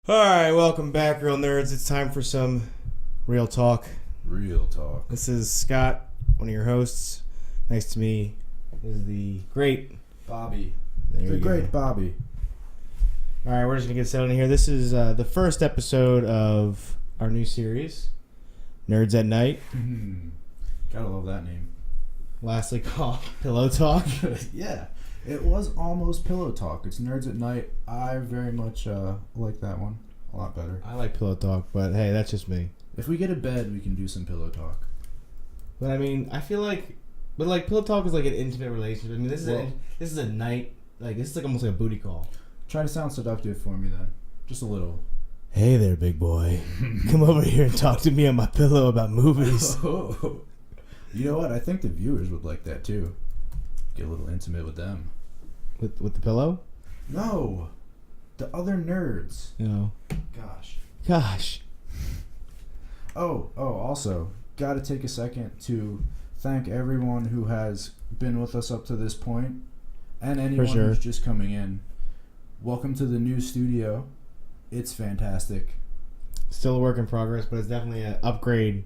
Alright, welcome back, real nerds. It's time for some real talk. Real talk. This is Scott, one of your hosts. Next to me is the great Bobby. There The you great go. Bobby. Alright, we're just going to get settled in here. This is the first episode of our new series, Nerds at Night. Gotta love that name. Lastly called Pillow Talk. Yeah. It was almost Pillow Talk. It's Nerds at Night. I very much like that one. A lot better. I like Pillow Talk, but hey, that's just me. If we get a bed, we can do some Pillow Talk. But I mean, I feel like... But like, Pillow Talk is like an intimate relationship. I mean, this is a night... Like, this is like almost like a booty call. Try to sound seductive for me then. Just a little. Hey there, big boy. Come over here and talk to me on my pillow about movies. Oh. You know what? I think the viewers would like that too. Get a little intimate with them. With the pillow? No. The other nerds. You know. Gosh. Also, gotta take a second to thank everyone who has been with us up to this point, and anyone who's just coming in. Welcome to the new studio. It's fantastic. Still a work in progress, but it's definitely an upgrade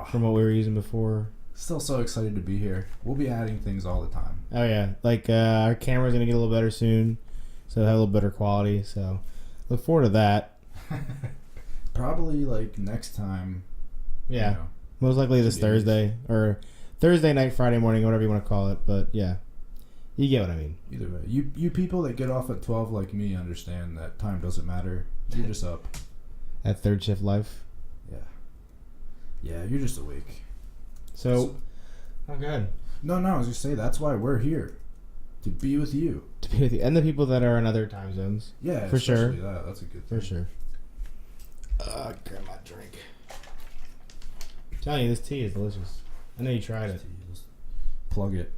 from what we were using before. Still so excited to be here. We'll be adding things all the time. Oh yeah, like our camera's gonna get a little better soon, so it'll have a little better quality. So look forward to that. Probably like next time. Yeah, you know, most likely this Thursday or Thursday night, Friday morning, whatever you want to call it. But yeah, you get what I mean. Either way, you people that get off at 12 like me understand that time doesn't matter. You're just up. At third shift life. Yeah, you're just awake. So oh good. No, I was just say that's why we're here. To be with you. To be with you and the people that are in other time zones. Yeah, for sure. That's a good thing. For sure. Grab my drink. I'm telling you, this tea is delicious. I know you tried it. Plug it.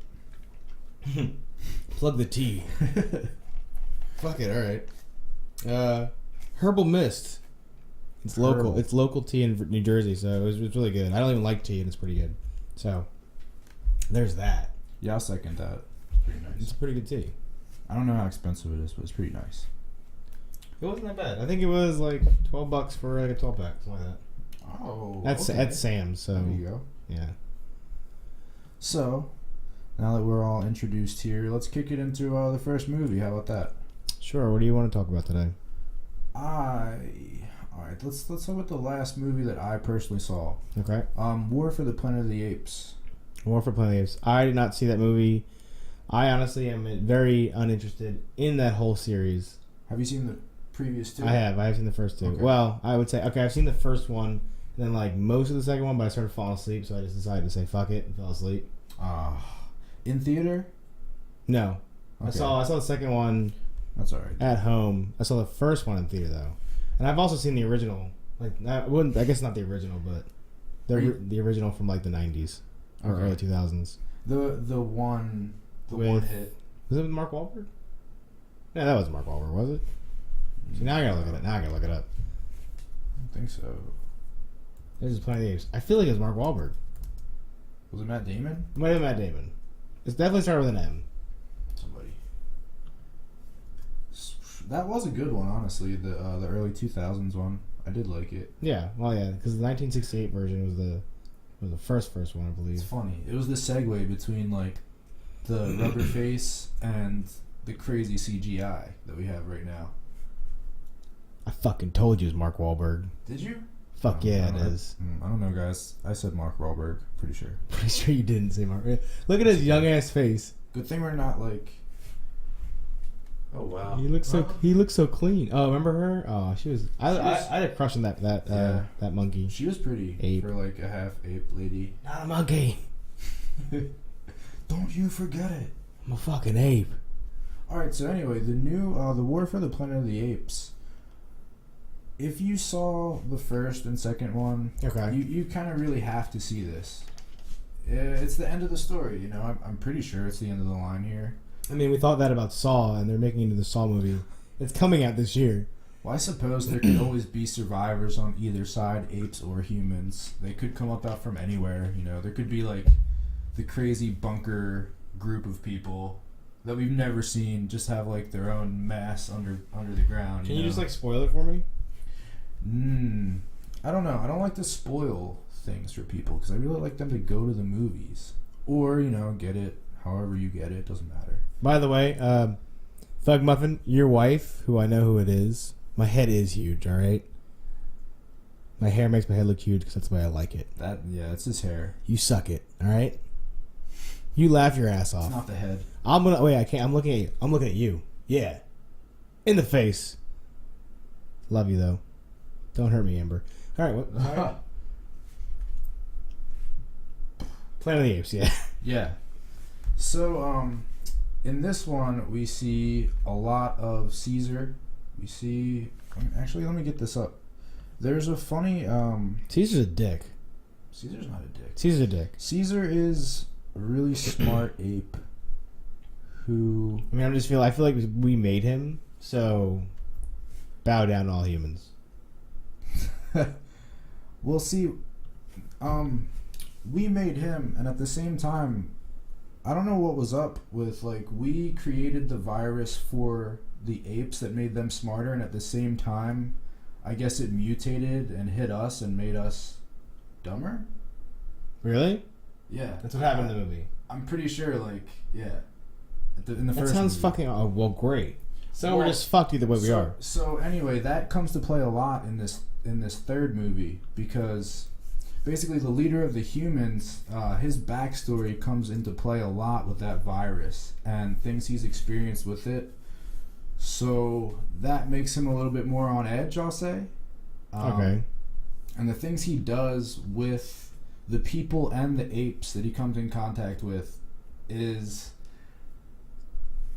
Plug the tea. Fuck it, alright. Herbal Mist. It's local. Herbal. It's local tea in New Jersey, so it's really good. I don't even like tea, and it's pretty good. So, there's that. Yeah, I'll second that. It's pretty nice. It's a pretty good tea. I don't know how expensive it is, but it's pretty nice. It wasn't that bad. I think it was like $12 for like a 12-pack, something like that. Oh, That's Sam's, so... There you go. Yeah. So, now that we're all introduced here, let's kick it into the first movie. How about that? Sure, what do you want to talk about today? Alright, let's talk about the last movie that I personally saw. Okay. War for the Planet of the Apes. War for Planet of the Apes. I did not see that movie. I honestly am very uninterested in that whole series. Have you seen the previous two? I have. I have seen the first two. Okay. Well, I would say, okay, I've seen the first one, and then like most of the second one, but I started falling asleep, so I just decided to say fuck it and fell asleep. In theater? No. Okay. I saw the second one That's alright. at home. I saw the first one in theater though. And I've also seen the original. Like I guess not the original, but the original from like the 90s or early 2000s. The one hit. Was it with Mark Wahlberg? Yeah, that was Mark Wahlberg, was it? See, now I gotta look at it. Now I gotta look it up. I don't think so. This is Planet of the Apes. I feel like it was Mark Wahlberg. Was it Matt Damon? It might have been Matt Damon. It's definitely started with an M. Somebody. That was a good one, honestly. The early 2000s one. I did like it. Yeah, well, yeah, because the 1968 version was the first one, I believe. It's funny. It was the segue between like the rubber face and the crazy CGI that we have right now. I fucking told you it was Mark Wahlberg. Did you? Fuck yeah, it is. I don't know, guys. I said Mark Wahlberg. Pretty sure. Pretty sure you didn't say Mark. Look at his young ass face. Good thing we're not like. Oh wow. He looks so clean. Oh, remember her? Oh, she was. I had a crush on that monkey. She was pretty Ape. for like a half ape lady. Not a monkey. Don't you forget it. I'm a fucking ape. All right. So anyway, the new the War for the Planet of the Apes. If you saw the first and second one, okay, you kind of really have to see this. It's the end of the story, you know. I'm pretty sure it's the end of the line here. I mean, we thought that about Saw, and they're making it into the Saw movie. It's coming out this year. Well, I suppose there could always be survivors on either side, apes or humans. They could come up out from anywhere, you know. There could be like the crazy bunker group of people that we've never seen just have like their own mass under the ground. Can you just like spoil it for me? I don't know. I don't like to spoil things for people because I really like them to go to the movies or get it however you get it. Doesn't matter. By the way, Thug Muffin, your wife, who I know who it is, my head is huge. All right. My hair makes my head look huge because that's the way I like it. That's his hair. You suck it. All right. You laugh your ass off. It's not the head. I can't. I'm looking at you. I'm looking at you. Yeah. In the face. Love you though. Don't hurt me, Amber. All right. All right. Planet of the Apes. Yeah. Yeah. So in this one we see a lot of Caesar. We see. Actually, let me get this up. There's a funny. Caesar's a dick. Caesar's not a dick. Caesar's a dick. Caesar is a really smart ape. Who? I mean, I feel like we made him, so bow down to all humans. We'll see. We made him, and at the same time, I don't know what was up with we created the virus for the apes that made them smarter, and at the same time, I guess it mutated and hit us and made us dumber. Really? Yeah, that's what happened in the movie. I'm pretty sure. In the first. That sounds movie. fucking well, great. So we're just fucked either way we are. So anyway, that comes to play a lot in this third movie because basically the leader of the humans, his backstory comes into play a lot with that virus and things he's experienced with it. So that makes him a little bit more on edge, I'll say. Okay. And the things he does with the people and the apes that he comes in contact with it's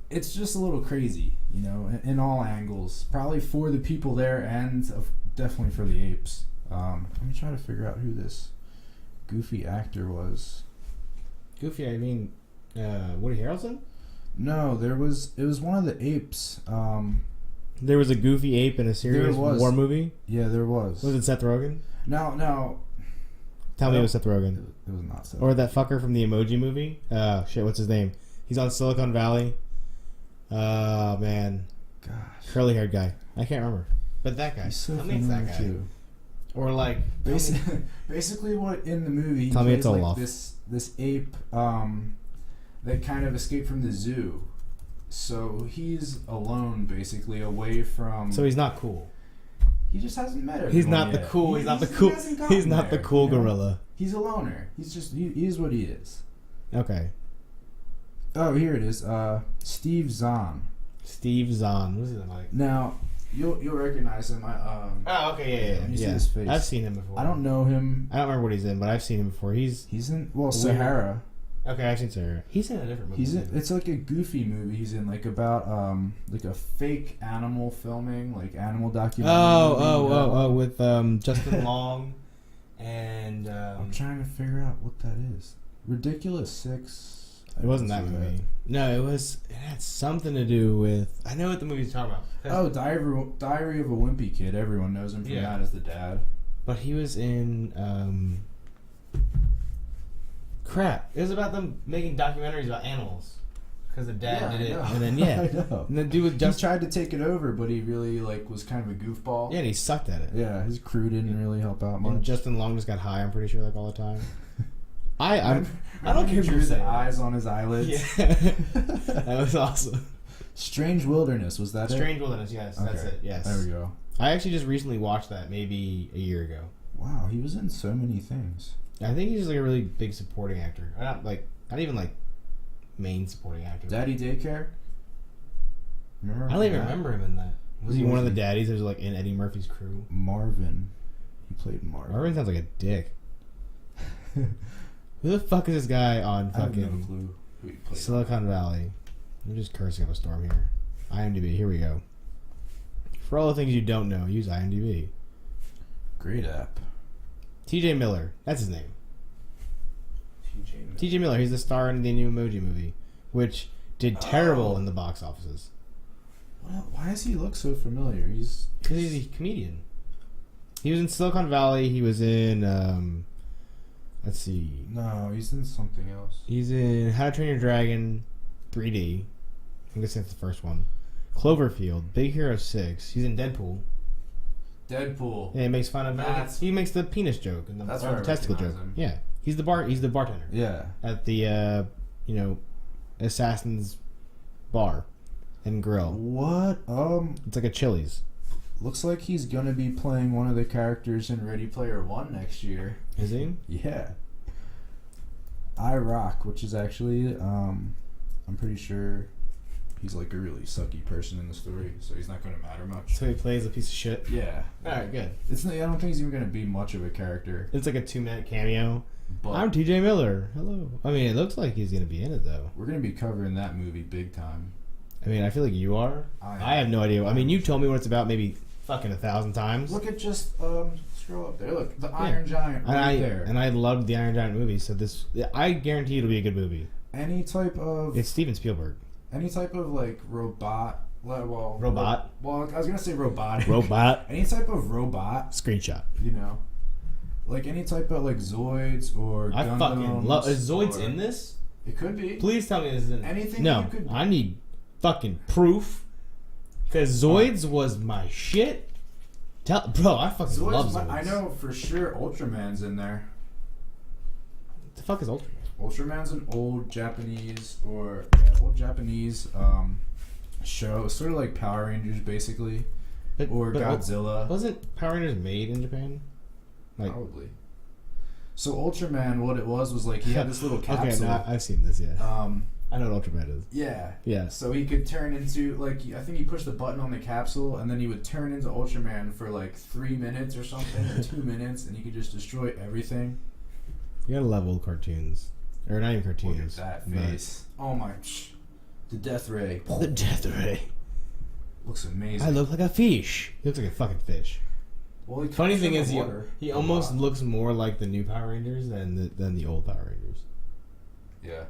just a little crazy, in all angles. Probably for the people there and definitely for the apes. Let me try to figure out who this goofy actor was. Goofy, I mean, Woody Harrelson? No, it was one of the apes. There was a goofy ape in a serious war movie? Yeah, there was. Was it Seth Rogen? No. Tell me it was Seth Rogen. It was not Seth. Or that fucker from the Emoji Movie? What's his name? He's on Silicon Valley. Oh, man. Gosh. Curly-haired guy. I can't remember. But that guy. He's so tell me it's that guy. Too. Or basically what in the movie tell me it's Olaf. This ape that kind of escaped from the zoo. So he's alone basically away from. So he's not cool. He just hasn't met everyone. He's not yet. the cool. He's not the cool. He's not the cool gorilla. He's a loner. He's just he is what he is. Okay. Oh, here it is. Steve Zahn. Steve Zahn. What's his like? Now you'll recognize him. Oh, okay, yeah. You see his face. I've seen him before. I don't know him. I don't remember what he's in, but I've seen him before. He's in Sahara. Okay, I've seen Sahara. He's in a different movie. It's like a goofy movie. He's in about a fake animal filming, animal documentary. Oh, with Justin Long, and I'm trying to figure out what that is. Ridiculous 6. It wasn't that movie. No, it had something to do with. I know what the movie's talking about. Oh, Diary of a Wimpy Kid. Everyone knows him from that as the dad. But he was in. Crap! It was about them making documentaries about animals. Because the dad did it, and then I know. And the dude with he tried to take it over, but he really was kind of a goofball. Yeah, and he sucked at it. Yeah, his crew didn't really help out much. And Justin Long just got high. I'm pretty sure, all the time. I don't care. He drew the eyes on his eyelids. Yeah, that was awesome. Strange Wilderness, was that Strange Wilderness, yes, okay. That's it. Yes, there we go. I actually just recently watched that, maybe a year ago. Wow, he was in so many things. I think he's just a really big supporting actor. Not even main supporting actor. Daddy Daycare. Remember? I don't even remember him in that. Was he one of the daddies that was in Eddie Murphy's crew? Marvin. He played Marvin. Marvin sounds like a dick. Who the fuck is this guy on fucking I have no clue who he played Silicon Valley? I'm just cursing up a storm here. IMDb, here we go. For all the things you don't know, use IMDb. Great app. TJ Miller, that's his name. TJ Miller, he's the star in the new Emoji Movie, which did terrible in the box offices. Well, why does he look so familiar? Because he's a comedian. He was in Silicon Valley. He was in, let's see. No, he's in something else. He's in How to Train Your Dragon 3D. I guess that's the first one. Cloverfield, Big Hero 6. He's in Deadpool. Deadpool. Yeah, he makes fun of. He makes the penis joke and the testicle joke. Him. Yeah, he's the bartender. Yeah, at the Assassin's Bar and Grill. What? It's like a Chili's. Looks like he's gonna be playing one of the characters in Ready Player One next year. Is he? Yeah. I Rock, which is actually, I'm pretty sure he's like a really sucky person in the story, so he's not gonna matter much. So he plays a piece of shit. Yeah. All right, good. I don't think he's even gonna be much of a character. It's like a 2-minute cameo. But I'm TJ Miller. Hello. I mean, it looks like he's gonna be in it though. We're gonna be covering that movie big time. I mean, I feel like you are. I have no idea. I mean, you told me what it's about maybe fucking 1,000 times. Look at just scroll up there. Look, the Iron Giant right there. And I loved the Iron Giant movie, so I guarantee it'll be a good movie. Any type of It's Steven Spielberg. Any type of like robot. Well, I was gonna say robotic. Robot. Any type of robot. Screenshot. You know, like any type of like Zoids or Gundams. I fucking love. Is Zoids in this? It could be. Please tell me this is in anything. No, I need fucking proof. Because Zoids was my shit. Bro, I fucking love Zoids. I know for sure Ultraman's in there. What the fuck is Ultraman? Ultraman's an old Japanese show. It's sort of like Power Rangers, basically. But Godzilla. Wasn't Power Rangers made in Japan? Probably. So Ultraman, what it was like he had this little capsule. Okay, no, I've seen this, yeah. I know what Ultraman is. Yeah. Yeah. So he could turn into, I think he pushed the button on the capsule, and then he would turn into Ultraman for 3 minutes or something, or 2 minutes, and he could just destroy everything. You gotta love old cartoons. Or not even cartoons. Look at that face. Oh my. The Death Ray. The Death Ray. Looks amazing. I look like a fish. He looks like a fucking fish. Well, funny thing is, he almost looks more like the new Power Rangers than the old Power Rangers. Yeah.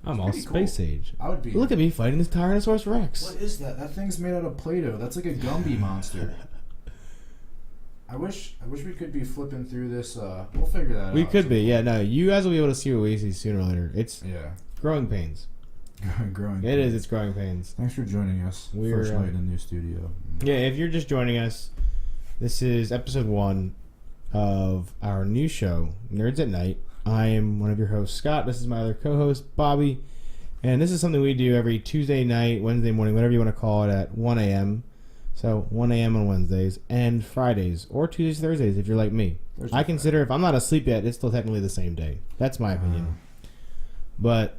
I'm all space age. I would be. Look at me fighting this Tyrannosaurus Rex. What is that? That thing's made out of Play-Doh. That's like a Gumby monster. I wish we could be flipping through this. We'll figure that out. We could be. Yeah, no. You guys will be able to see what we see sooner or later. It's growing pains. Growing. It is. It's growing pains. Thanks for joining us. First night in the new studio. Yeah, if you're just joining us, this is episode 1 of our new show, Nerds at Night. I am one of your hosts, Scott. This is my other co-host, Bobby. And this is something we do every Tuesday night, Wednesday morning, whatever you want to call it, at 1 a.m. So 1 a.m. on Wednesdays and Fridays, or Tuesdays, Thursdays, if you're like me. I consider if I'm not asleep yet, it's still technically the same day. That's my opinion. But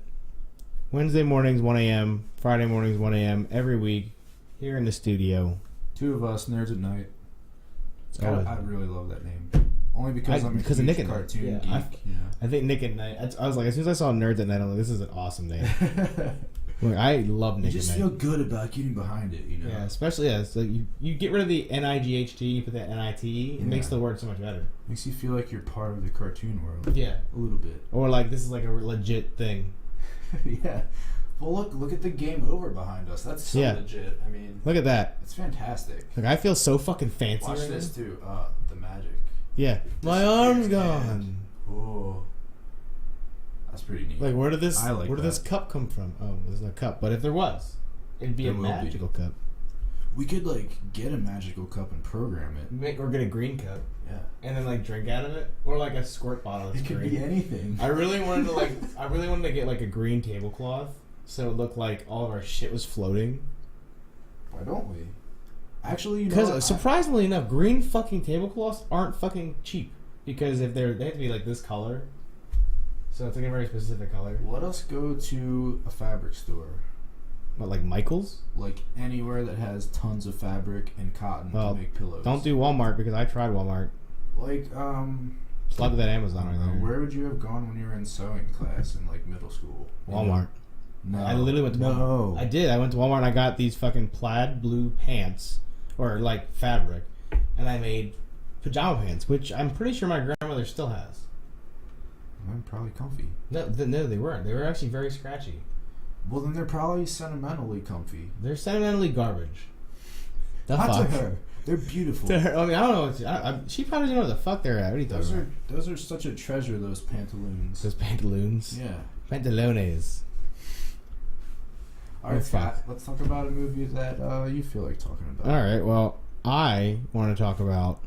Wednesday mornings, 1 a.m., Friday mornings, 1 a.m., every week, here in the studio. 2 of us, Nerds at Night. I really love that name. Only because I'm a huge Nick cartoon geek. I think Nick at Night. I was like, as soon as I saw Nerds at Night, I'm like, this is an awesome name. Look, I love Nick at Night. You just feel good about getting behind it, you know? Yeah, especially, so you get rid of the N-I-G-H-T, you put that N-I-T-E, it makes the word so much better. Makes you feel like you're part of the cartoon world. Yeah. A little bit. Or like, this is like a legit thing. Yeah. Well, look at the Game Over behind us. That's so legit. I mean... Look at that. It's fantastic. Like, I feel so fucking fancy. Watch this, too. The magic. Yeah. My arm's gone. Oh. That's pretty neat. Like, where did this cup come from? Oh, there's no cup. But if there was, it'd be a magical cup. We could, get a magical cup and program it. Or get a green cup. Yeah. And then, drink out of it. Or, a squirt bottle. It could be anything. I really wanted to, get, a green tablecloth. So it looked like all of our shit was floating. Why don't we? Actually, because surprisingly enough, green fucking tablecloths aren't fucking cheap. Because if they have to be this color, so it's a very specific color. Let us go to a fabric store. What, like Michael's? Anywhere that has tons of fabric and cotton to make pillows. Don't do Walmart because I tried Walmart. Slug that Amazon right there. Where would you have gone when you were in sewing class in middle school? Walmart. No. I literally went to Walmart. I did. I went to Walmart and I got these fucking plaid blue pants, or fabric, and I made pajama pants, which I'm pretty sure my grandmother still has. They're probably comfy. No, they weren't. They were actually very scratchy. Well, then they're probably sentimentally comfy. They're sentimentally garbage. Not to her. They're beautiful. To her, I mean, I don't know. She probably doesn't know where the fuck they're at. What are you talking about? Those are such a treasure. Those pantaloons. Those pantaloons. Yeah. Pantalones. All right, Scott. Let's talk about a movie that you feel like talking about. All right. Well, I want to talk about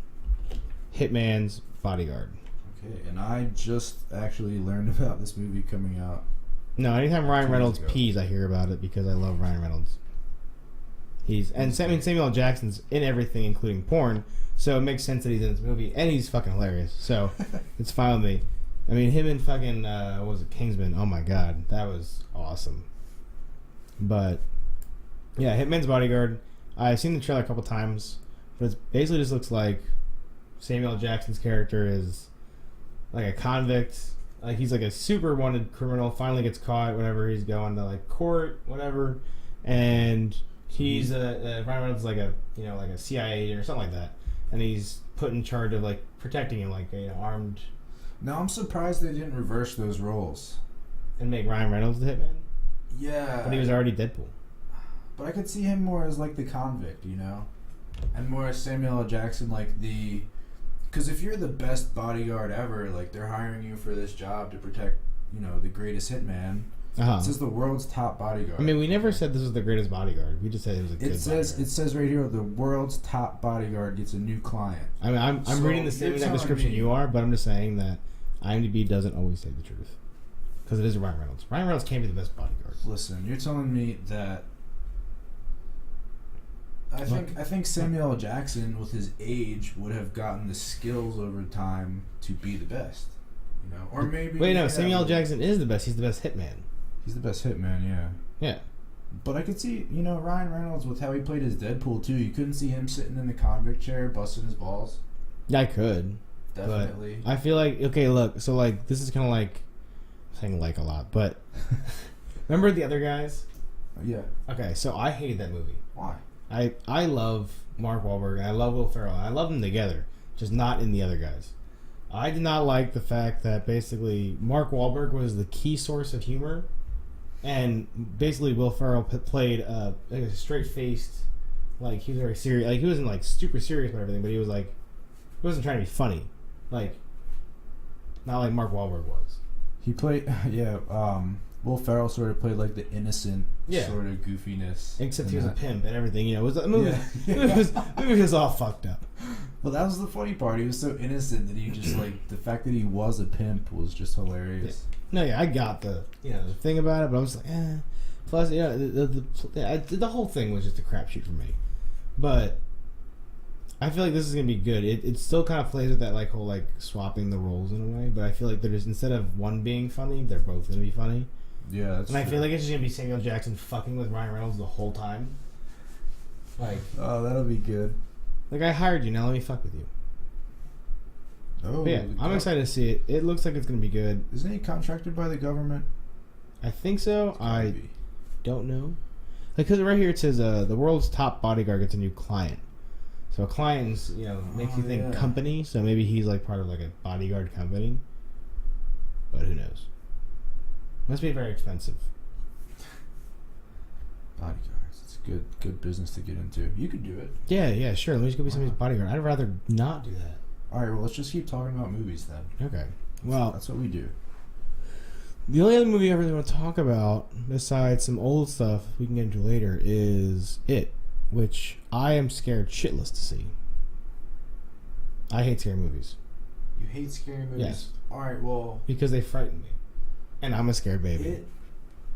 Hitman's Bodyguard. Okay, and I just actually learned about this movie coming out. No, anytime Ryan Reynolds pees, I hear about it because I love Ryan Reynolds. Samuel L. Jackson's in everything, including porn, so it makes sense that he's in this movie, and he's fucking hilarious. So it's fine with me. I mean, him and fucking what was it, Kingsman? Oh my god, that was awesome. But yeah, Hitman's Bodyguard. I've seen the trailer a couple times, but it basically just looks like Samuel L. Jackson's character is like a convict. Like he's like a super wanted criminal. Finally gets caught. Whatever, he's going to like court, whatever, and he's Ryan Reynolds like a CIA agent or something like that, and he's put in charge of like protecting him, like armed. Now I'm surprised they didn't reverse those roles and make Ryan Reynolds the hitman. Yeah, but he was already Deadpool. But I could see him more as like the convict, and more as Samuel L. Jackson, like the. Because if you're the best bodyguard ever, like they're hiring you for this job to protect, the greatest hitman. This is the world's top bodyguard. I mean, we never said this was the greatest bodyguard. We just said it was a good bodyguard. It says right here, the world's top bodyguard gets a new client. I mean, I'm reading the same exact description you are, but I'm just saying that IMDb doesn't always say the truth. Because it is Ryan Reynolds. Ryan Reynolds can't be the best bodyguard. Listen, you're telling me that... I think Samuel L. Jackson, with his age, would have gotten the skills over time to be the best. Or maybe... Wait, no, Samuel L. Jackson is the best. He's the best hitman. He's the best hitman, yeah. Yeah. But I could see, Ryan Reynolds, with how he played his Deadpool, too. You couldn't see him sitting in the convict chair, busting his balls. Yeah, I could. Definitely. But I feel like, okay, look, so, like, this is kind of like... I'm saying like a lot, but... Remember The Other Guys? Yeah. Okay, so I hated that movie. Why? I love Mark Wahlberg and I love Will Ferrell. I love them together, just not in The Other Guys. I did not like the fact that basically Mark Wahlberg was the key source of humor, and basically Will Ferrell played like a straight-faced, like he was very serious. Like he wasn't like super serious about everything, but he was like he wasn't trying to be funny, like not like Mark Wahlberg was. He played Will Ferrell sort of played like the innocent sort of goofiness. Except he was a pimp and everything, It was the movie. The movie was all fucked up. Well, that was the funny part. He was so innocent that he just like the fact that he was a pimp was just hilarious. Yeah. No, I got the the thing about it, but I was like, eh. Plus, the whole thing was just a crapshoot for me. But I feel like this is gonna be good. It still kind of plays with that like whole like swapping the roles in a way, but I feel like there's instead of one being funny, they're both gonna be funny. Yeah, that's and I feel like it's just gonna be Samuel Jackson fucking with Ryan Reynolds the whole time. Like, oh, that'll be good. Like, I hired you, now let me fuck with you. Oh, but yeah, I'm excited to see it. It looks like it's gonna be good. Isn't he contracted by the government? I think so. I don't know. Because right here it says the world's top bodyguard gets a new client. So a client's makes you think company. So maybe he's like part of like a bodyguard company. But who knows? Must be very expensive. Bodyguards. It's a good business to get into. You could do it. Yeah, sure. Let me just go be somebody's bodyguard. I'd rather not do that. Alright, well, let's just keep talking about movies then. Okay. Well, that's what we do. The only other movie I really want to talk about, besides some old stuff we can get into later, is It, which I am scared shitless to see. I hate scary movies. You hate scary movies? Yes. Alright, well... Because they frighten me. And I'm a scared baby.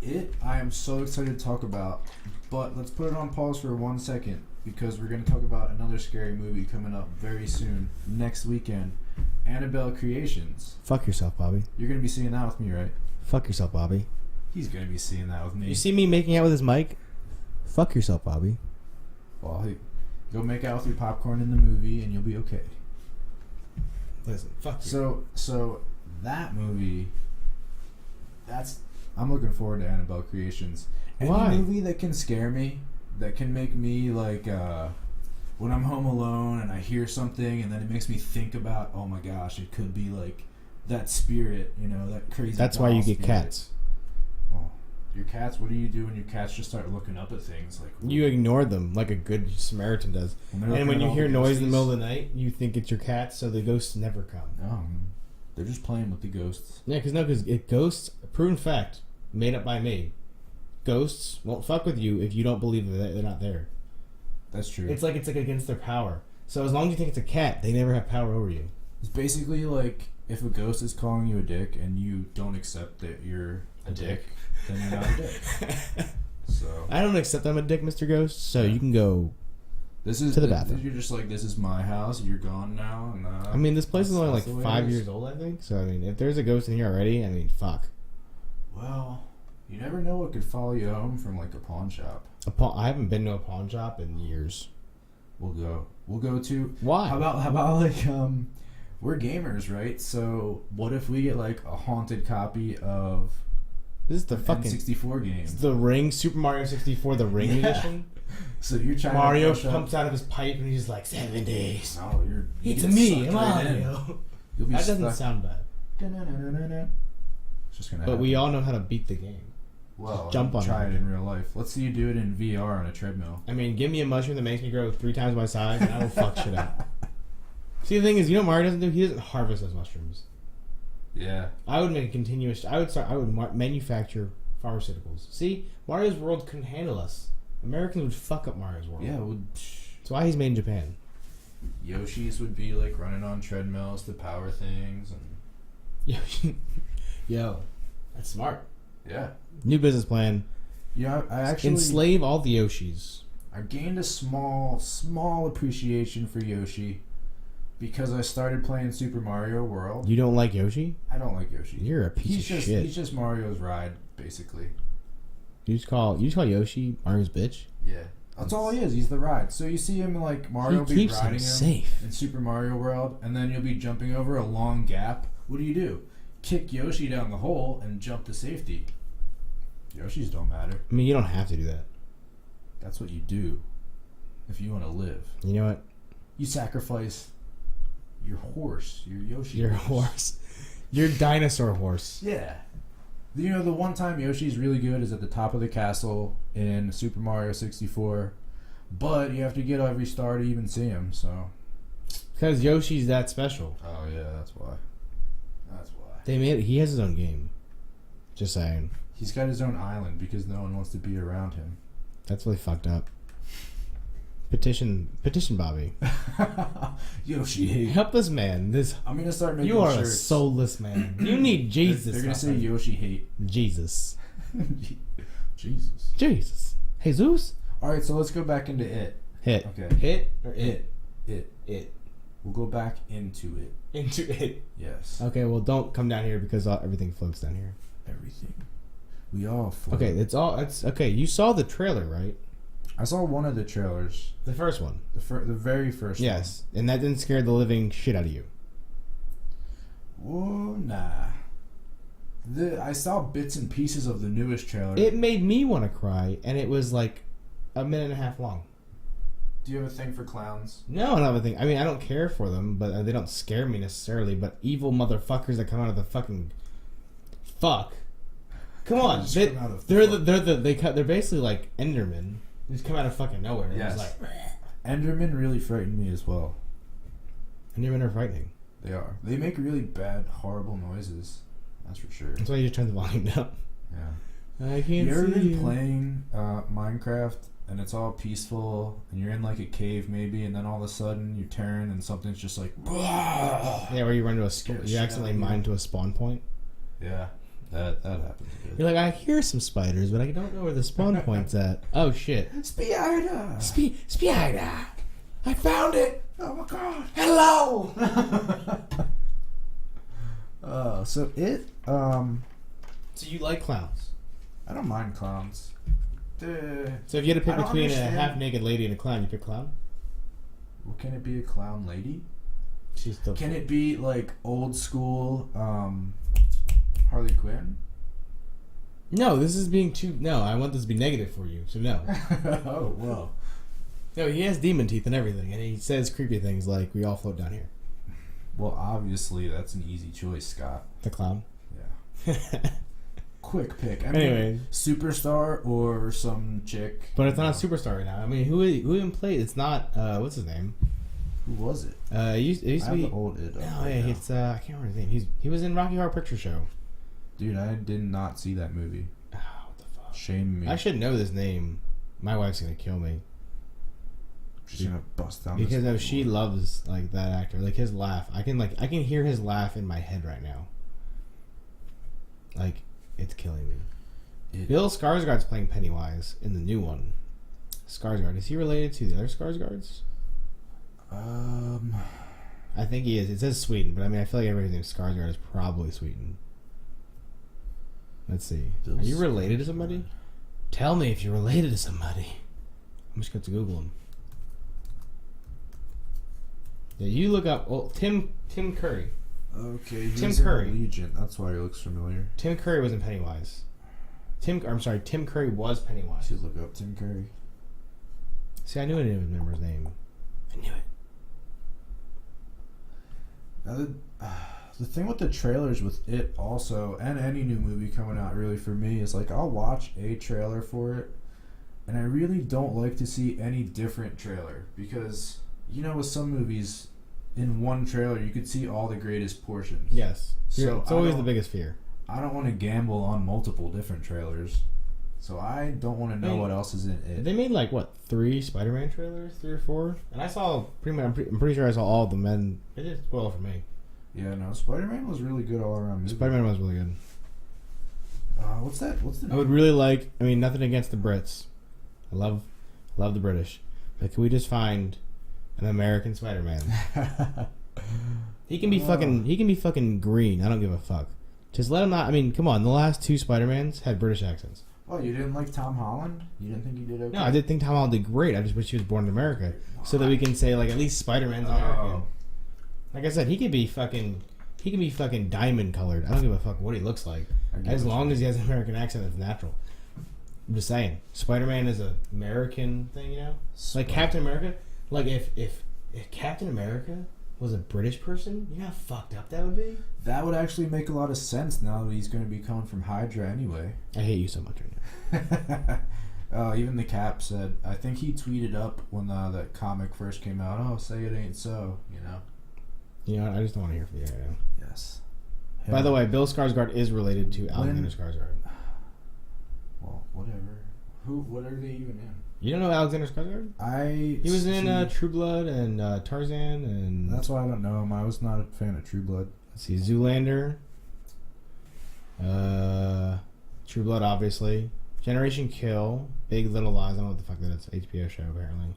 It I am so excited to talk about, but let's put it on pause for 1 second, because we're going to talk about another scary movie coming up very soon, next weekend. Annabelle Creations. Fuck yourself, Bobby. You're going to be seeing that with me, right? Fuck yourself, Bobby. He's going to be seeing that with me. You see me making out with his mic? Fuck yourself, Bobby. Well, go make out with your popcorn in the movie and you'll be okay. Listen, fuck you. So that movie, I'm looking forward to Annabelle Creations. Why? Any movie that can scare me, that can make me like, when I'm home alone and I hear something and then it makes me think about, oh my gosh, it could be like that spirit, that crazy. That's why you get cats. Oh, your cats? What do you do when your cats just start looking up at things? Like, you ignore them like a good Samaritan does. And when you hear noise in the middle of the night, you think it's your cat, so the ghosts never come. No, they're just playing with the ghosts. Yeah, because ghosts, proven fact, made up by me. Ghosts won't fuck with you if you don't believe that they're not there. That's true. It's like against their power. So as long as you think it's a cat, they never have power over you. It's basically like if a ghost is calling you a dick and you don't accept that you're a dick, then you're not a dick. So I don't accept I'm a dick, Mr. Ghost. So you can go. To the bathroom. You're just like, this is my house. You're gone now. And, I mean, this place is only like 5 years old, I think. So I mean, if there's a ghost in here already, I mean, fuck. Well, you never know what could follow you home from like a pawn shop. I haven't been to a pawn shop in years. We'll go to. Why? How about like we're gamers, right? So what if we get like a haunted copy of this is the fucking N64 game? It's the Ring, Super Mario 64, the Ring edition. So you're trying Mario to comes out of his pipe and he's like 7 days. No, it's me, Mario. That doesn't sound bad. It's just gonna but happen. we all know how to beat the game. Well, jump on try it in real life. Let's see you do it in VR on a treadmill. I mean, give me a mushroom that makes me grow 3 times my size, and I will fuck shit up. See, the thing is, you know what Mario doesn't do? He doesn't harvest those mushrooms. Yeah. I would make a continuous. I would manufacture pharmaceuticals. See, Mario's world couldn't handle us. Americans would fuck up Mario's world. Yeah, it would. That's why he's made in Japan. Yoshi's would be like running on treadmills to power things and. Yo, that's smart. Yeah. New business plan. Yeah, I actually enslave all the Yoshis. I gained a small appreciation for Yoshi because I started playing Super Mario World. You don't like Yoshi? I don't like Yoshi. You're a piece of shit. He's just Mario's ride, basically. You just call Yoshi Mario's bitch? Yeah. That's all he is. He's the ride. So you see him like Mario be riding him safe in Super Mario World, and then you'll be jumping over a long gap. What do? Kick Yoshi down the hole and jump to safety. Yoshis don't matter. I mean, you don't have to do that. That's what you do if you want to live. You know what? You sacrifice your horse, your Yoshi. Your horse. Your dinosaur horse. Yeah. You know, the one time Yoshi's really good is at the top of the castle in Super Mario 64. But you have to get every star to even see him, so. Because Yoshi's that special. Oh, yeah, that's why. That's why. He has his own game. Just saying. He's got his own island because no one wants to be around him. That's really fucked up. Petition Bobby. Yoshi. Help this man. I'm gonna start making You are shirts. a soulless man. You need Jesus. They're gonna say Yoshi hate. Jesus. Jesus. Jesus. Alright, so let's go back into it. Hit. Okay. Hit or it? It. We'll go back into it. Into it. Yes. Okay, well don't come down here because everything floats down here. Everything. We all float. Okay, it's okay. You saw the trailer, right? I saw one of the trailers. The first one. The very first one. Yes, and that didn't scare the living shit out of you. Whoa, nah. I saw bits and pieces of the newest trailer. It made me want to cry, and it was like a minute and a half long. Do you have a thing for clowns? No, I don't have a thing. I mean, I don't care for them, but they don't scare me necessarily. But evil motherfuckers that come out of the fucking fuck. Come on, they're basically like Endermen. They just come out of fucking nowhere. Yes. It's like, Endermen really frighten me as well. Endermen are frightening. They are. They make really bad, horrible noises. That's for sure. That's why you just turn the volume down. Yeah. I can't You ever see been you. playing Minecraft and it's all peaceful and you're in like a cave maybe, and then all of a sudden you turn and something's just like. Yeah, where you run to you accidentally mine to a spawn point. Yeah. That happens. You're like, I hear some spiders, but I don't know where the spawn point's at. Oh shit! Spider! Spider! I found it! Oh my god! Hello! So it So you like clowns? I don't mind clowns. So if you had to pick between a half-naked lady and a clown, you pick clown? Well, can it be a clown lady? She's still. Can it be like old school Harley Quinn? No, this is being too. No, I want this to be negative for you. So no. Oh well. No, he has demon teeth and everything, and he says creepy things like, "We all float down here." Well, obviously that's an easy choice, Scott. The clown. Yeah. Quick pick. Anyway, superstar or some chick. But it's not a superstar right now. I mean, who even played? It's not. What's his name? Who was it? It used to be. The old it. No, yeah, it's I can't remember his name. He was in Rocky Horror Picture Show. Dude, I did not see that movie. Oh, what the fuck? Shame me. I should know this name. My wife's gonna kill me. She's gonna bust down. Because no, she loves like that actor. Like his laugh. I can hear his laugh in my head right now. Like it's killing me. Bill Skarsgård's playing Pennywise in the new one. Skarsgård, is he related to the other Skarsgårds? I think he is. It says Sweden, but I mean I feel like everybody's name Skarsgård is probably Sweden. Let's see. Are you related to somebody? Tell me if you're related to somebody. I'm just going to Google him. Yeah, you look up Tim Curry. Okay, Tim Curry. Allegiant. That's why he looks familiar. Tim Curry was in Pennywise. Tim Curry was Pennywise. You should look up Tim Curry. See, I knew I didn't remember his name. I knew it. Now the thing with the trailers with it also, and any new movie coming out really for me, is like I'll watch a trailer for it, and I really don't like to see any different trailer because, you know, with some movies, in one trailer you could see all the greatest portions. Yes. So it's always the biggest fear. I don't want to gamble on multiple different trailers. So I don't want to know what else is in it. They made like what 3 Spider-Man trailers, 3 or 4, and I saw I'm pretty sure I saw all of them, and it did spoil for me. Yeah, no, Spider-Man was really good all around. Spider-Man was really good. What's that? What's the? I would really like. I mean, nothing against the Brits. I love the British, but can we just find an American Spider-Man? He can be fucking. He can be fucking green. I don't give a fuck. Just let him not. I mean, come on. The last 2 Spider-Mans had British accents. Oh, you didn't like Tom Holland? You didn't think he did okay? No, I did think Tom Holland did great. I just wish he was born in America, so that we can say like at least Spider-Man's American. Like I said, he can be fucking diamond colored. I don't give a fuck what he looks like, as long as he has an American accent that's natural. I'm just saying, Spider-Man is an American thing, you know. Like Captain America. Like if Captain America was a British person, you know how fucked up that would be. That would actually make a lot of sense now that he's going to be coming from Hydra anyway. I hate you so much right now. Even the Cap said, I think he tweeted up when that comic first came out. Oh, say it ain't so, you know. You know what? I just don't want to hear from you right now. Yes. By the way, Bill Skarsgård is related to Alexander Skarsgård. Well, whatever. What are they even in? You don't know Alexander Skarsgård? He was in True Blood and Tarzan and... That's why I don't know him. I was not a fan of True Blood. Let's see, Zoolander. True Blood, obviously. Generation Kill. Big Little Lies. I don't know what the fuck that is. HBO show, apparently.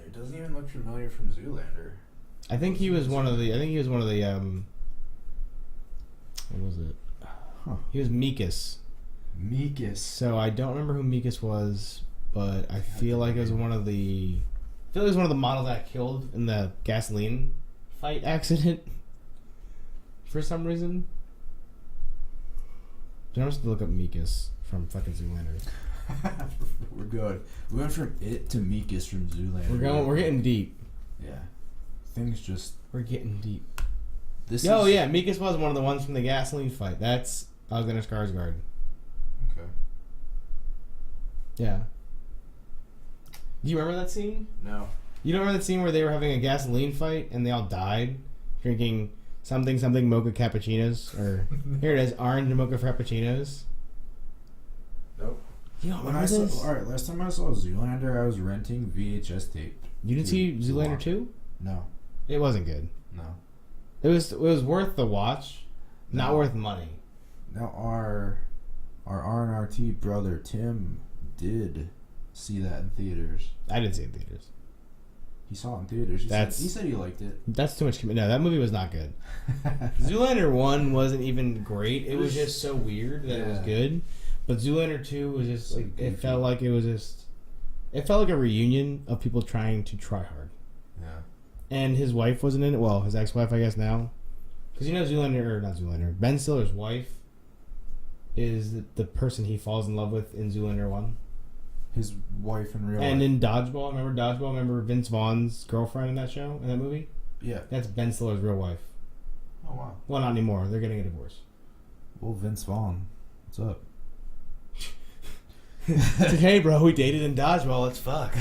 It doesn't even look familiar from Zoolander. I think he was one of the. What was it? Huh. He was Meekus. Meekus. So I don't remember who Meekus was, but I feel like it was one of the. I feel like it was one of the models that killed in the gasoline fight accident. For some reason. I'm just to look up Meekus from fucking Zoolander. We're good. We went from it to Meekus from Zoolander. We're getting deep. Yeah. Things just... We're getting deep. Yeah, Meekus was one of the ones from the gasoline fight. That's Alexander Skarsgård. Okay. Yeah. Do you remember that scene? No. You don't remember that scene where they were having a gasoline fight and they all died? Drinking something mocha cappuccinos? Or, here it is, orange mocha frappuccinos? Nope. You don't remember this? Alright, last time I saw Zoolander, I was renting VHS tape. You didn't see Zoolander 2? No. It wasn't good. No. It was worth the watch, not worth money. Now our RNRT brother Tim did see that in theaters. I didn't see it in theaters. He saw it in theaters. He said he liked it. That's too much. No, that movie was not good. Zoolander 1 wasn't even great. It was just so weird that it was good. But Zoolander 2 was just like, it felt like it was just... It felt like a reunion of people trying to try hard. Yeah. And his wife wasn't in it. Well, his ex-wife, I guess, now. Because you know not Zoolander. Ben Stiller's wife is the person he falls in love with in Zoolander 1. His wife in real life. And in Dodgeball. Remember Dodgeball? Remember Vince Vaughn's girlfriend in that show? In that movie? Yeah. That's Ben Stiller's real wife. Oh, wow. Well, not anymore. They're getting a divorce. Well, Vince Vaughn. What's up? It's like, hey, bro, we dated in Dodgeball. Let's fuck.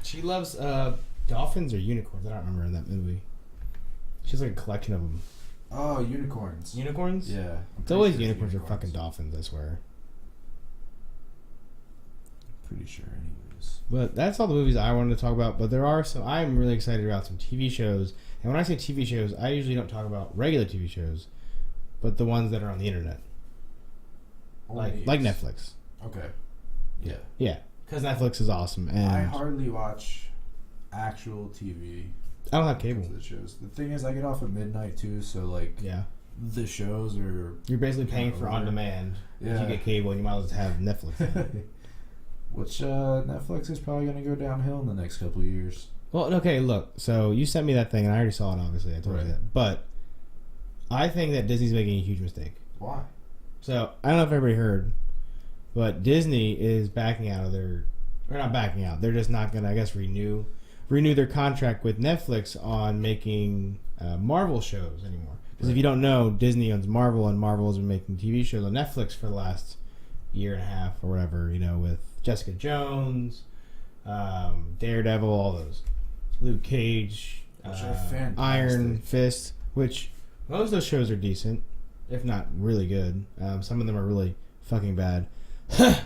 She loves dolphins or unicorns. I don't remember in that movie. She has like a collection of them. Oh, unicorns. Unicorns? Yeah. It's always unicorns or fucking dolphins, I swear. Pretty sure, anyways. shows. But that's all the movies I wanted to talk about. But there are some. I'm really excited about some TV shows. And when I say TV shows, I usually don't talk about regular TV shows, but the ones that are on the internet, like Netflix. Okay. Yeah. Yeah, because Netflix is awesome. And I hardly watch actual TV. I don't have cable. The shows. The thing is, I get off at midnight too, so like the shows are. You're basically paying for on demand. Yeah. If you get cable, you might as well have Netflix. Which Netflix is probably going to go downhill in the next couple of years. Well, okay, look. So you sent me that thing, and I already saw it. Obviously, I told you that. But I think that Disney's making a huge mistake. Why? So I don't know if everybody heard, but Disney is backing out of their. Or not backing out. They're just not going to, I guess, renew their contract with Netflix on making Marvel shows anymore. Because if you don't know, Disney owns Marvel, and Marvel has been making TV shows on Netflix for the last year and a half or whatever. With Jessica Jones, Daredevil, all those. Luke Cage, Iron Fist, which most of those shows are decent, if not really good. Some of them are really fucking bad.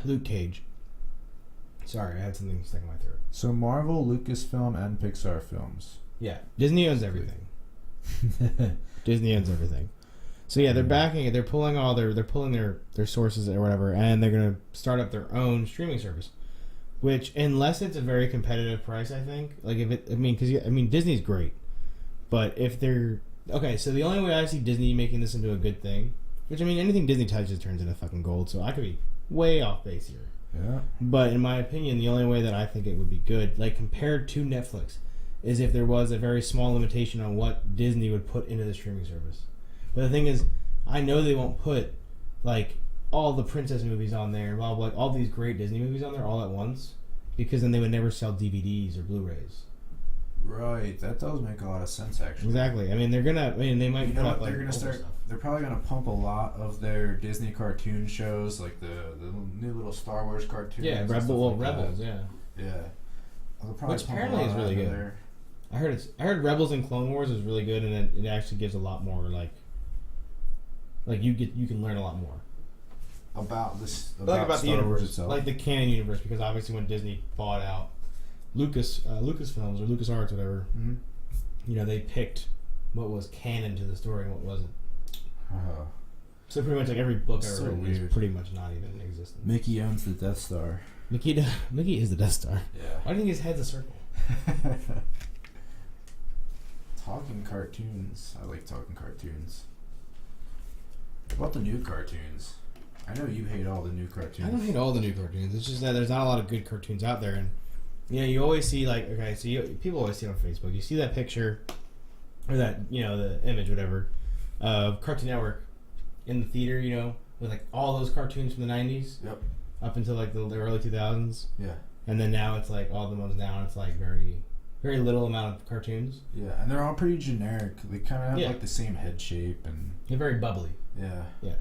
Luke Cage. Sorry, I had something stuck in my throat. So Marvel, Lucasfilm, and Pixar films. Yeah, Disney owns everything. Disney owns everything. So yeah, they're backing it. They're pulling their sources or whatever, and they're gonna start up their own streaming service. Which, unless it's a very competitive price, I think. Like Disney's great, but if they're okay, so the only way I see Disney making this into a good thing, which anything Disney touches turns into fucking gold. So I could be way off base here. Yeah. But in my opinion, the only way that I think it would be good, like compared to Netflix, is if there was a very small limitation on what Disney would put into the streaming service. But the thing is, I know they won't put like all the princess movies on there, blah, blah, all these great Disney movies on there all at once, because then they would never sell DVDs or Blu-rays. Right, that does make a lot of sense, actually. Exactly. They might put up like. They're gonna start. Stuff. They're probably gonna pump a lot of their Disney cartoon shows, like the new little Star Wars cartoons. Yeah, Rebels. Yeah. Yeah. Which apparently is really good. There. I heard Rebels and Clone Wars is really good, and it actually gives a lot more like you can learn a lot more about this about the Star universe Wars itself, like the canon universe, because obviously when Disney bought out Lucasfilms or LucasArts, whatever, they picked what was canon to the story and what wasn't. So pretty much like every book ever written is pretty much not even in existence. Mickey owns the Death Star. Mickey is the Death Star. Yeah. Why do you think his head's a circle? Talking cartoons. I like talking cartoons. What about the new cartoons? I know you hate all the new cartoons. I don't hate all the new cartoons. It's just that there's not a lot of good cartoons out there, and you always see people always see it on Facebook. You see that picture or that the image, whatever, of Cartoon Network in the theater, with like all those cartoons from the '90s. Yep. Up until like the early 2000s. Yeah. And then now it's like all the ones now. It's like very, very little amount of cartoons. Yeah, and they're all pretty generic. They kind of have like the same head shape and they're very bubbly. Yeah. Yeah.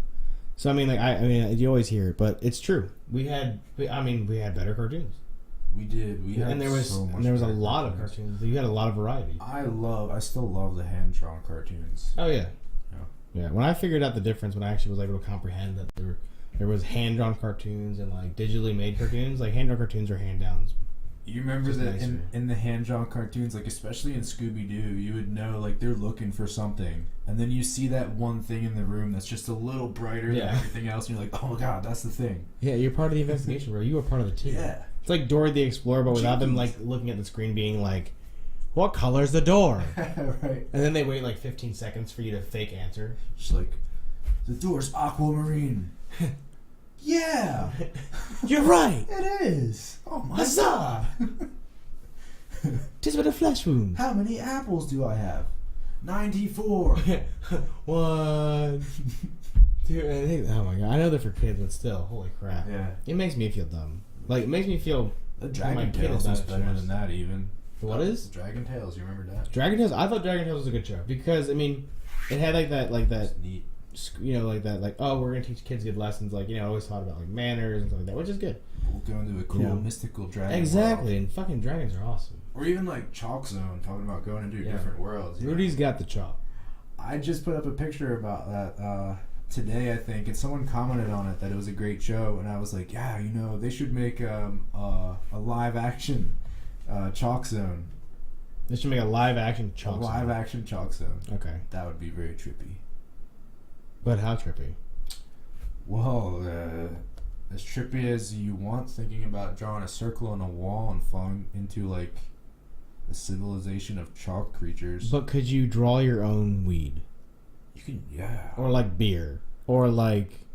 So you always hear it, but it's true. We had better cartoons. We did. There was a lot of cartoons. You had a lot of variety. I still love the hand drawn cartoons. Oh yeah. Yeah. When I figured out the difference, when I actually was able to comprehend that there was hand drawn cartoons and like digitally made cartoons. Like hand drawn cartoons are hand downs. You remember that in the hand drawn cartoons, like especially in Scooby Doo, you would know like they're looking for something, and then you see that one thing in the room that's just a little brighter than everything else, and you're like, oh my god, that's the thing. Yeah, you're part of the investigation, bro. You were part of the team. Yeah. It's like Dora the Explorer, but without them like looking at the screen being like, what color's the door? Right. And then they wait like 15 seconds for you to fake answer. Just like, the door's aquamarine. Yeah! You're right! It is! Oh my Huzzah! God! 'Tis but a flesh wound. How many apples do I have? 94. 1. 2. Oh my god. I know they're for kids, but still, holy crap. Yeah. It makes me feel dumb. Like, it makes me feel... The Dragon Tales is better than that, even. What is? Dragon Tales, you remember that? Dragon Tales? I thought Dragon Tales was a good show. Because, it had like that... It's neat. Like that, like, oh, we're gonna teach kids good lessons, like, I always thought about like manners and stuff like that, which is good. We'll go into a cool mystical dragon. Exactly, world. And fucking dragons are awesome. Or even like Chalk Zone, talking about going into different worlds. Rudy's got the chalk. I just put up a picture about that today, I think, and someone commented on it that it was a great show, and I was like, yeah, they should make a live action Chalk Zone. They should make a live action Chalk Zone. Live action Chalk Zone. Okay. That would be very trippy. But how trippy? Well, as trippy as you want, thinking about drawing a circle on a wall and falling into, like, a civilization of chalk creatures. But could you draw your own weed? You can, yeah. Or, like, beer. Or, like,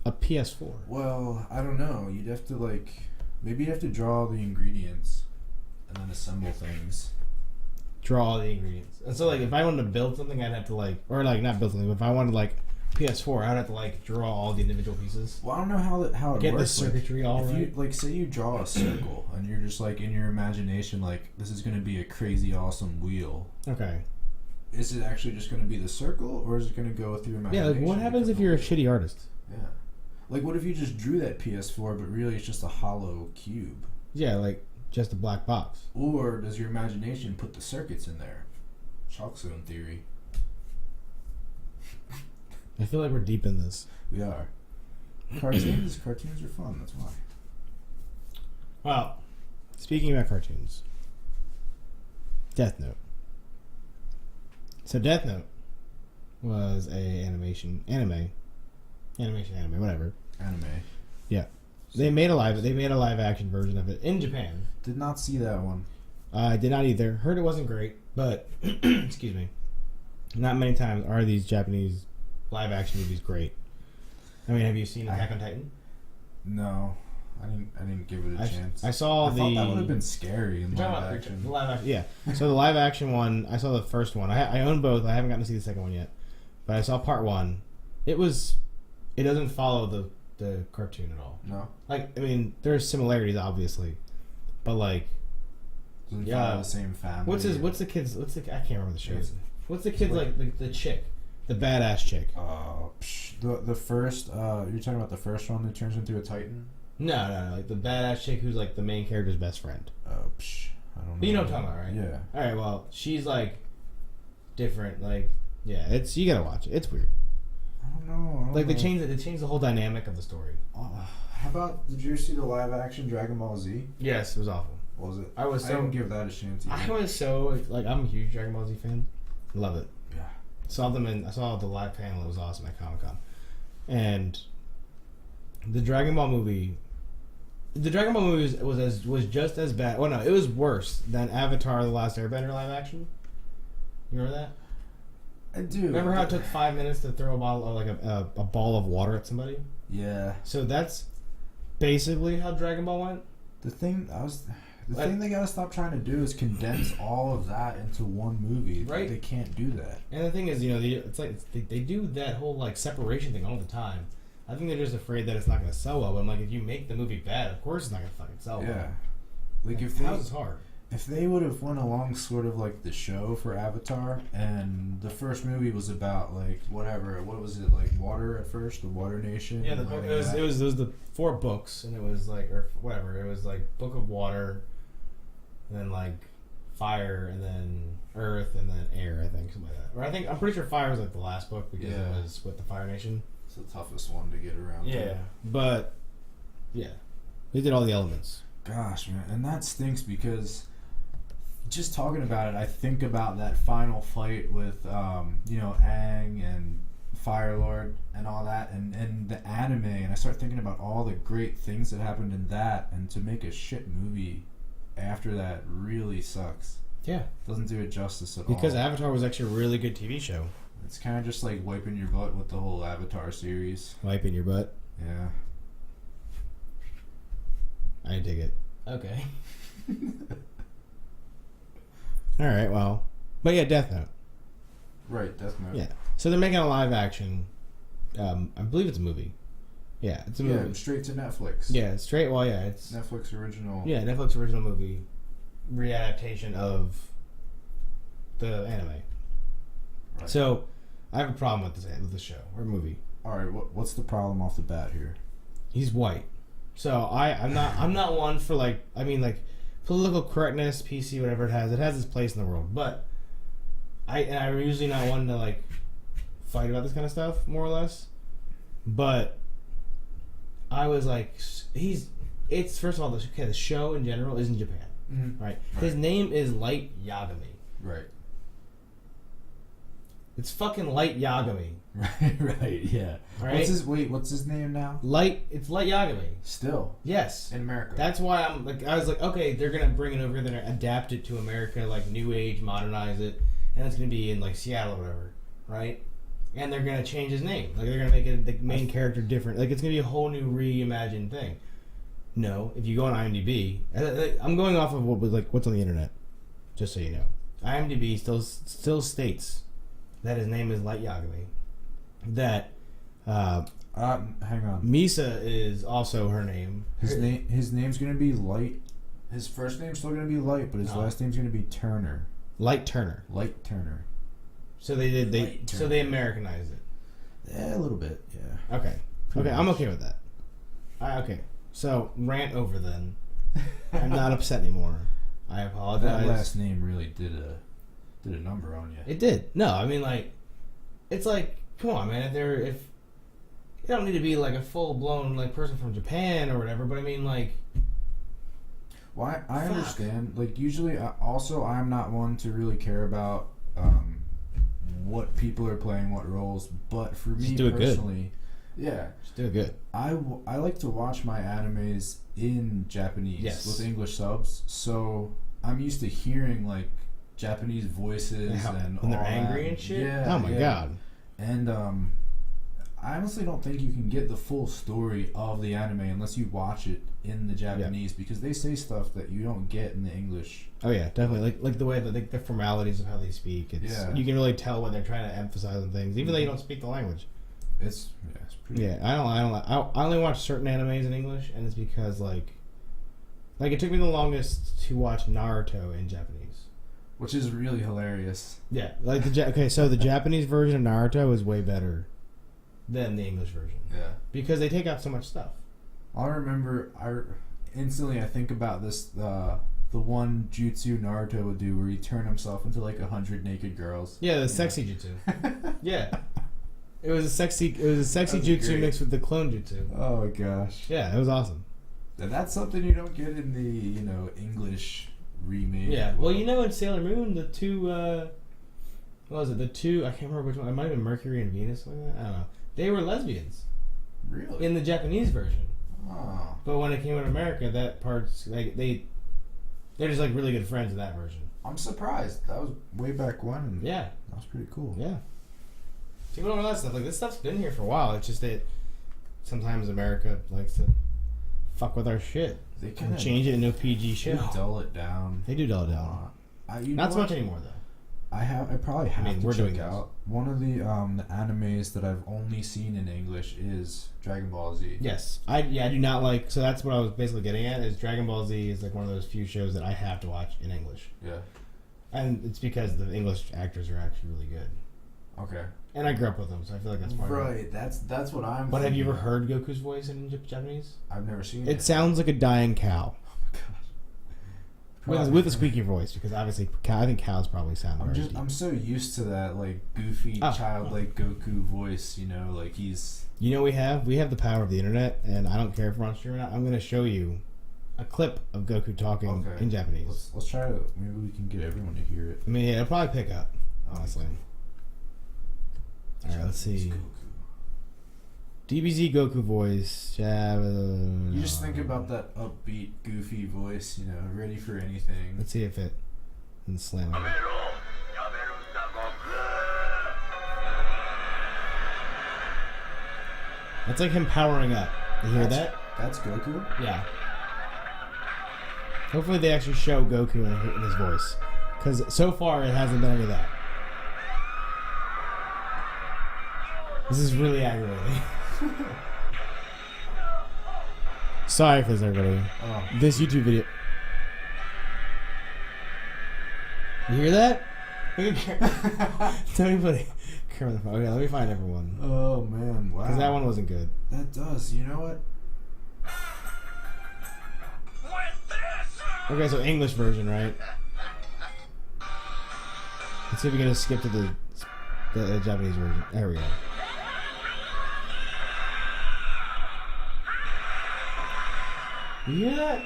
a PS4. Well, I don't know. You'd have to, like, maybe you'd have to draw all the ingredients and then assemble things. Draw all the ingredients. And so, like, if I wanted to build something, I'd have to, like, or, like, not build something, but if I wanted, like, PS4, I'd have to, like, draw all the individual pieces. Well, I don't know how it Get works. the circuitry like, all if right. you, like, say you draw a circle and you're just, like, in your imagination, like, this is going to be a crazy awesome wheel. Okay. Is it actually just going to be the circle, or is it going to go with your imagination? Yeah, like, what happens if you're a shitty artist? Yeah. Like, what if you just drew that PS4, but really it's just a hollow cube? Yeah, like, just a black box. Or does your imagination put the circuits in there? Chalk Zone theory. I feel like we're deep in this. We are. Cartoons are fun, that's why. Well, speaking about cartoons, Death Note. So Death Note was anime, whatever. Anime. Yeah. They made a live action version of it in Japan. Did not see that one. I did not either. Heard it wasn't great, but excuse me. Not many times are these Japanese live action movies great. I mean, have you seen Attack on Titan? No. I didn't give it a chance. I thought that would have been scary in live action. The live action. Yeah. So the live action one, I saw the first one. I own both. I haven't gotten to see the second one yet. But I saw part one. It doesn't follow the cartoon at all. No. Like, I mean, there's similarities obviously. But like, doesn't follow the same family. I can't remember the show. What's the kid's like the chick? The badass chick. The first you're talking about the first one that turns into a Titan? No, like the badass chick who's like the main character's best friend. I don't know. But you know what I'm talking about, right? Yeah. Alright, well, she's like different, like yeah, you gotta watch it. It's weird. I don't know. They changed the whole dynamic of the story. How about, did you see the live action Dragon Ball Z? Yes, it was awful. Was it? I didn't give that a chance either. I was so like, I'm a huge Dragon Ball Z fan. Love it. Yeah. I saw the live panel. It was awesome at Comic-Con. And the Dragon Ball movie was just as bad. Well, no, it was worse than Avatar: The Last Airbender live action. You remember that? I do. Remember how it took 5 minutes to throw a ball of water at somebody? Yeah. So that's basically how Dragon Ball went. The thing they gotta stop trying to do is condense all of that into one movie. Right. They can't do that. And the thing is, it's like they do that whole like separation thing all the time. I think they're just afraid that it's not going to sell well. But I'm like, if you make the movie bad, of course it's not going to fucking sell well. Yeah. Like how's it hard? If they would have went along sort of like the show for Avatar, and the first movie was about like whatever, what was it, like water at first, the Water Nation? Yeah, it was the 4 books, and it was like, or whatever, it was like Book of Water, and then like Fire, and then Earth, and then Air, I think, something like that. Or I'm pretty sure Fire was like the last book because it was with the Fire Nation. It's the toughest one to get around. Yeah, but yeah, they did all the elements. Gosh, man, and that stinks because just talking about it, I think about that final fight with Aang and Fire Lord and all that, and the anime, and I start thinking about all the great things that happened in that, and to make a shit movie after that really sucks. Yeah, doesn't do it justice at all. Because Avatar was actually a really good TV show. It's kind of just like wiping your butt with the whole Avatar series. Wiping your butt? Yeah. I dig it. Okay. Alright, well. But yeah, Death Note. Right, Death Note. Yeah. So they're making a live action. I believe it's a movie. Yeah, it's a movie. Yeah, straight to Netflix. Yeah, straight. Well, yeah, it's Netflix original. Yeah, Netflix original movie readaptation of the anime. Right. So I have a problem with this show or movie. All right, what's the problem off the bat here? He's white, so I'm not one for like political correctness, PC, whatever it has its place in the world, but I'm usually not one to like fight about this kind of stuff, more or less. But I was like, it's first of all, the show in general is in Japan, right? His name is Light Yagami. Right. It's fucking Light Yagami. Right, yeah. Right? What's his name now? It's Light Yagami. Still. Yes. In America. That's why I was like, okay, they're gonna bring it over, they're gonna adapt it to America, like new age, modernize it, and it's gonna be in like Seattle or whatever, right? And they're gonna change his name. Like they're gonna make it the main character different. Like it's gonna be a whole new reimagined thing. No, if you go on IMDb, I'm going off of what's on the internet, just so you know. IMDb still states that his name is Light Yagami. That hang on. Misa is also her name. His name's gonna be Light. His first name's still gonna be Light, but his last name's gonna be Turner. Light Turner. Light Turner. So they Americanized it. Yeah, a little bit. Yeah. Okay. Pretty much. I'm okay with that. Okay. So rant over then. I'm not upset anymore. I apologize. That last name really did a number on you. It did. No, I mean it's like, come on, man. If you don't need to be like a full blown like person from Japan or whatever, but I mean like. Well, I understand. Like usually, I'm not one to really care about what people are playing, what roles. But for me personally, yeah, just do it good. I like to watch my animes in Japanese with English subs, so I'm used to hearing like Japanese voices and when they're all angry that. and shit. Yeah. Oh my god. And I honestly don't think you can get the full story of the anime unless you watch it in the Japanese because they say stuff that you don't get in the English. Oh yeah, definitely. Like the way that the formalities of how they speak. You can really tell when they're trying to emphasize on things, even though you don't speak the language. It's pretty. Yeah, I only watch certain animes in English, and it's because like it took me the longest to watch Naruto in Japanese, which is really hilarious. Yeah, like so the Japanese version of Naruto is way better than the English version. Yeah, because they take out so much stuff. I remember. I think about this. The one jutsu Naruto would do where he turned himself into like 100 naked girls. Yeah, the sexy jutsu. Yeah. It was a sexy jutsu great. Mixed with the clone jutsu. Oh my gosh. Yeah, it was awesome. And that's something you don't get in the English remake. Yeah. Well, in Sailor Moon, the two what was it? The two I can't remember which one. It might have been Mercury and Venus, like that. I don't know. They were lesbians. Really? In the Japanese version. Oh. But when it came out of America, that part's like they're just like really good friends in that version. I'm surprised. That was way back when. Yeah. That was pretty cool. Yeah. People don't know that stuff. Like, this stuff's been here for a while. It's just that sometimes America likes to fuck with our shit. They can change it into a PG show. They dull it down. They do dull it down. Not so much anymore, though. I probably have to check out. One of the animes that I've only seen in English is Dragon Ball Z. Yes. I do not like... So that's what I was basically getting at, is Dragon Ball Z is like one of those few shows that I have to watch in English. Yeah. And it's because the English actors are actually really good. Okay. And I grew up with them, so I feel like that's part of it. Right, that's what I'm But have you ever heard Goku's voice in Japanese? I've never seen it. It sounds like a dying cow. Oh my gosh. With a squeaky voice, because obviously I think cows probably sound I'm so used to that like goofy childlike Goku voice, like he's... we have the power of the internet, and I don't care if we're on stream or not. I'm going to show you a clip of Goku talking in Japanese. Let's try to... Maybe we can get everyone to hear it. I mean, it'll probably pick up, honestly. Alright, let's see. DBZ Goku voice. You just think about that upbeat, goofy voice, ready for anything. Let's see if it can slam it. That's like him powering up. You hear that? That's Goku? Yeah. Hopefully they actually show Goku in his voice. Because so far it hasn't done any of that. This is really aggravating. Sorry for this, everybody. This YouTube video. You hear that? Tell me, buddy. Okay, let me find everyone. Oh man, wow. Because that one wasn't good. That does. You know what? Okay, so English version, right? Let's see if we can just skip to the The Japanese version. There we go. Yeah,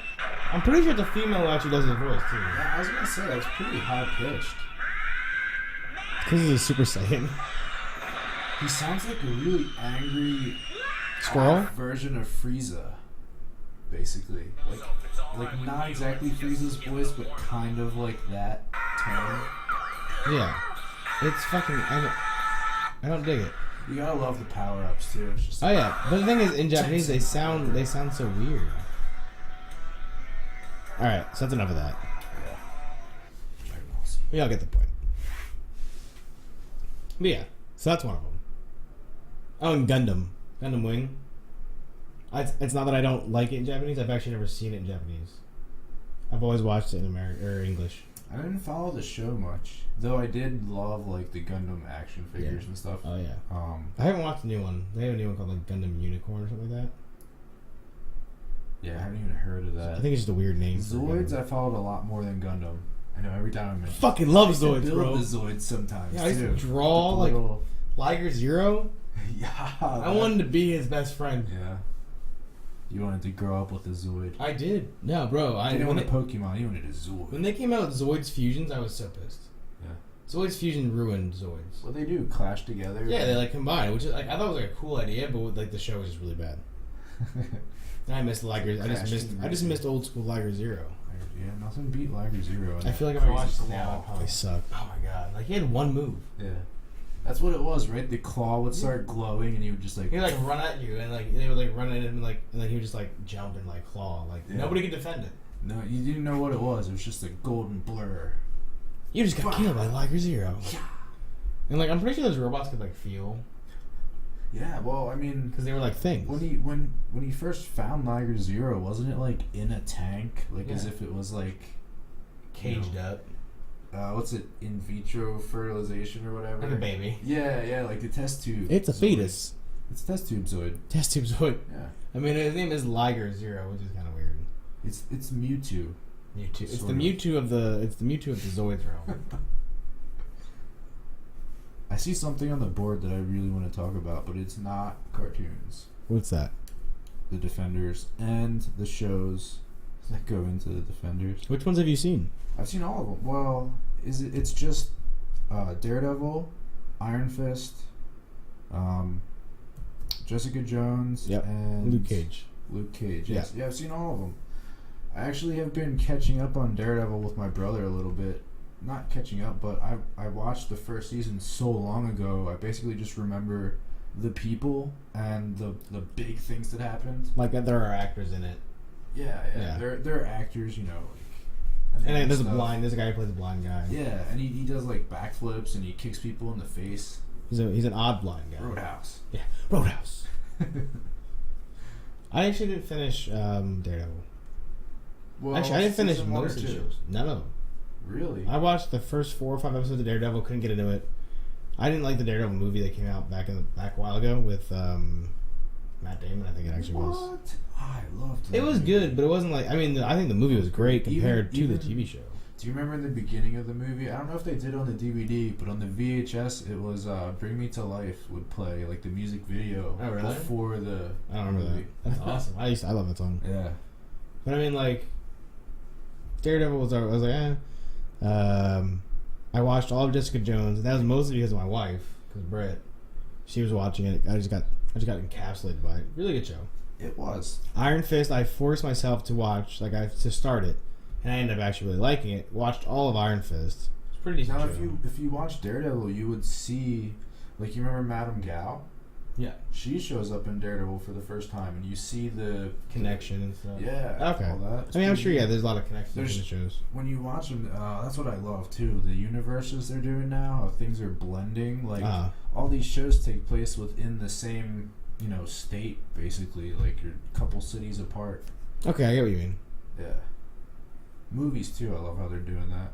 I'm pretty sure the female actually does his voice too. Yeah, I was gonna say that's pretty high pitched. Because he's a Super Saiyan. He sounds like a really angry Squirrel version of Frieza, basically. Like not exactly Frieza's voice, but kind of like that tone. Yeah, it's fucking. I don't dig it. You gotta love the power ups too. It's just Oh yeah, but the thing is, in Japanese they sound so weird. All right, so that's enough of that. Yeah. We all get the point. But yeah, so that's one of them. Oh, and Gundam Wing. It's not that I don't like it in Japanese. I've actually never seen it in Japanese. I've always watched it in American or English. I didn't follow the show much, though. I did love like the Gundam action figures and stuff. Oh yeah. I haven't watched the new one. They have a new one called like Gundam Unicorn or something like that. Yeah, I haven't even heard of that. I think it's just a weird name. Zoids I followed a lot more than Gundam. I know every time I mention. Fucking love Zoids, Zoids, bro. Build the Zoids sometimes. Yeah, I used too. to draw like little... Liger Zero. Yeah. I wanted to be his best friend. Yeah. You wanted to grow up with a Zoid. I did. No, bro. I didn't want a Pokemon. You wanted a Zoid. When they came out with Zoids Fusions, I was so pissed. Yeah. Zoids Fusion ruined Zoids. What they do? Clash together? Yeah, they like combine, which is like I thought it was like a cool idea, but like the show was just really bad. And I missed Liger. I just missed old school Liger Zero. Yeah, nothing beat Liger Zero. I feel like if I watched it now, it'd probably suck. Oh my god! Like he had one move. Yeah. That's what it was, right? The claw would start glowing, and he would just like. He would like run at you, and like they would like run at him, and then he would just like jump and like claw. Like nobody could defend it. No, you didn't know what it was. It was just a golden blur. You just got killed by Liger Zero. Yeah. And like I'm pretty sure those robots could like feel. Yeah, well, I mean, because they were like things. When he first found Liger Zero, wasn't it like in a tank, like as if it was like caged up? What's it? In vitro fertilization or whatever. Like a baby. Yeah, like the test tube. It's a fetus. It's test tube Zoid. Test tube Zoid. Yeah. I mean, his name is Liger Zero, which is kind of weird. It's Mewtwo. It's the Mewtwo of the Zoids realm. I see something on the board that I really want to talk about, but it's not cartoons. What's that? The Defenders and the shows that go into the Defenders. Which ones have you seen? I've seen all of them. Well, it's just Daredevil, Iron Fist, Jessica Jones, and Luke Cage. Yes. Yeah, I've seen all of them. I actually have been catching up on Daredevil with my brother a little bit. Not catching up, but I watched the first season so long ago. I basically just remember the people and the big things that happened. Like there are actors in it. Yeah. They're actors, you know. And there's a guy who plays a blind guy. Yeah, and he does like backflips and he kicks people in the face. He's an odd blind guy. Roadhouse. Yeah, Roadhouse. I actually didn't finish Daredevil. Well, actually, I didn't finish most of the shows. None of them. Really? I watched the first 4 or 5 episodes of Daredevil. Couldn't get into it. I didn't like the Daredevil movie that came out back a while ago with Matt Damon. I think it actually was. What? I loved it. It was good, but it wasn't like. I mean, I think the movie was great compared to the TV show. Do you remember in the beginning of the movie? I don't know if they did on the DVD, but on the VHS, it was "Bring Me to Life" would play like the music video. Oh, really? Before the. I don't remember movie. That. That's awesome. I love that song. Yeah. But I mean, like, Daredevil was. I was like, eh. I watched all of Jessica Jones, and that was mostly because of my wife, because Brett, she was watching it. I just got encapsulated by it. Really good show. It was. Iron Fist, I forced myself to watch, to start it, and I ended up actually really liking it. Watched all of Iron Fist. It's pretty decent. Now, show. if you watch Daredevil, you would see, like, you remember Madame Gao? Yeah. She shows up in Daredevil for the first time, and you see the connection and stuff. Yeah. Okay. All that. I mean, I'm sure. Yeah, there's a lot of connections in the shows. When you watch them, that's what I love too. The universes they're doing now, how things are blending. Like all these shows take place within the same, state basically. Like you're a couple cities apart. Okay, I get what you mean. Yeah. Movies too. I love how they're doing that.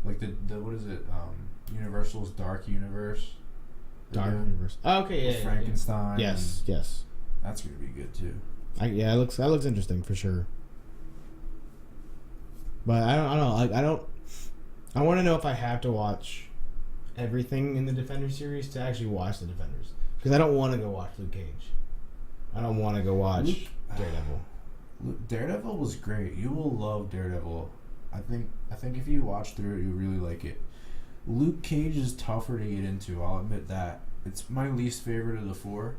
Like the what is it? Universal's Dark Universe. Dark Universe. Oh, okay, yeah. Frankenstein. Yes. That's gonna be good too. That looks interesting for sure. But I don't know. Like I want to know if I have to watch everything in the Defenders series to actually watch the Defenders. Because I don't want to go watch Luke Cage. I don't want to go watch Daredevil. Daredevil was great. You will love Daredevil. I think if you watch through it, you really like it. Luke Cage is tougher to get into. I'll admit that. It's my least favorite of the four.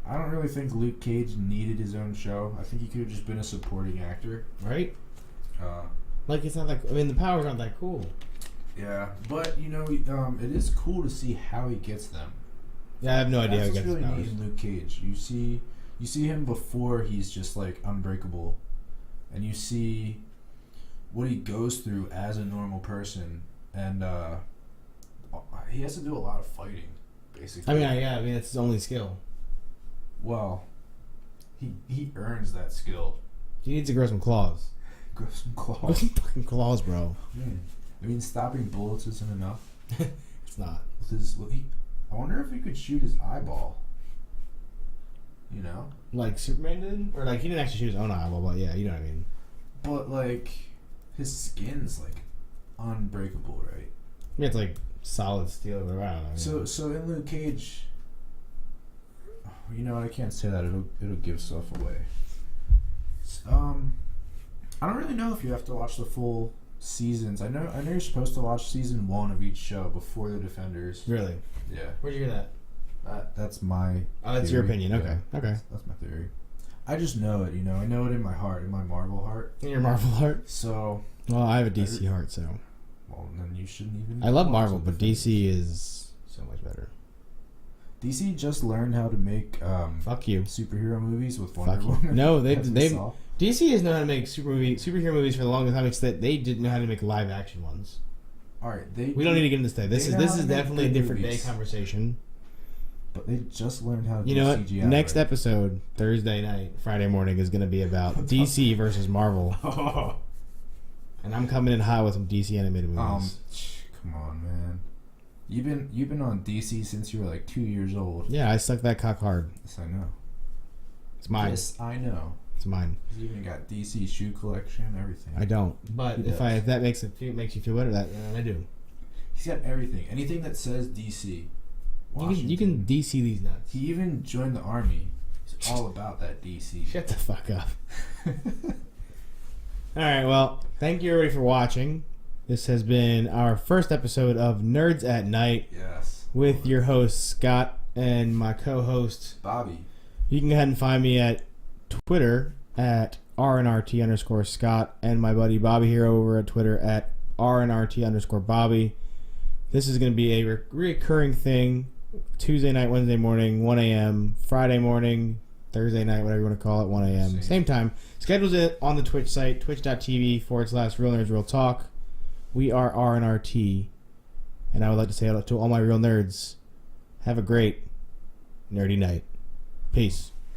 I don't really think Luke Cage needed his own show. I think he could have just been a supporting actor. Right? Like, it's not that... I mean, the powers aren't that cool. Yeah, but, it is cool to see how he gets them. Yeah, I have no idea how he gets really his powers. Neat in Luke Cage. You see him before he's just, like, unbreakable. And you see what he goes through as a normal person. And, he has to do a lot of fighting, basically. I mean, it's his only skill. Well, he earns that skill. He needs to grow some claws. Grow some claws. Grow some fucking claws, bro. I mean, stopping bullets isn't enough. It's not. I wonder if he could shoot his eyeball. Like Superman did? Or, like, he didn't actually shoot his own eyeball, but yeah, you know what I mean. But, like, his skin's, like, unbreakable, right? I mean, it's, like, solid steel or whatever. I don't know. So in Luke Cage... I can't say that. It'll give stuff away. I don't really know if you have to watch the full seasons. I know you're supposed to watch season 1 of each show before the Defenders. Really? Yeah. Where'd you hear that? That's my that's theory. your opinion. Okay. Yeah, Okay. That's my theory. I just know it, I know it in my heart, in my Marvel heart. In your Marvel heart? So... Well, I have a DC heart, so... Well, then you shouldn't even... I love Marvel, but DC is so much better. DC just learned how to make fuck you superhero movies with Wonder Woman. No, they've DC has known how to make superhero movies for the longest time, except they didn't know how to make live action ones. All right, we don't need to get into this day. This is definitely a different day conversation. But they just learned how to do CGI. You know what? CGI, Next right? episode, Thursday night, Friday morning, is going to be about DC versus Marvel. Oh. And I'm coming in hot with some DC animated movies. Come on, man. You've been on DC since you were like 2 years old. Yeah, I suck that cock hard. Yes, I know. It's mine. Yes, I know. It's mine. He's even got DC shoe collection, everything. I don't. But if that makes you feel better, then I do. He's got everything. Anything that says DC. You can DC these nuts. He even joined the army. He's all about that DC. Shut the fuck up. Alright, well, thank you everybody for watching. This has been our first episode of Nerds at Night. Yes. With your host, Scott, and my co-host, Bobby. You can go ahead and find me at Twitter at RNRT_Scott, and my buddy Bobby here over at Twitter at RNRT_Bobby. This is going to be a recurring thing. Tuesday night, Wednesday morning, 1 a.m., Friday morning, Thursday night, whatever you want to call it, 1 a.m. Same time. Schedules it on the Twitch site, twitch.tv/Real Nerds Real Talk. We are RNRT, and I would like to say to all my real nerds, have a great nerdy night. Peace.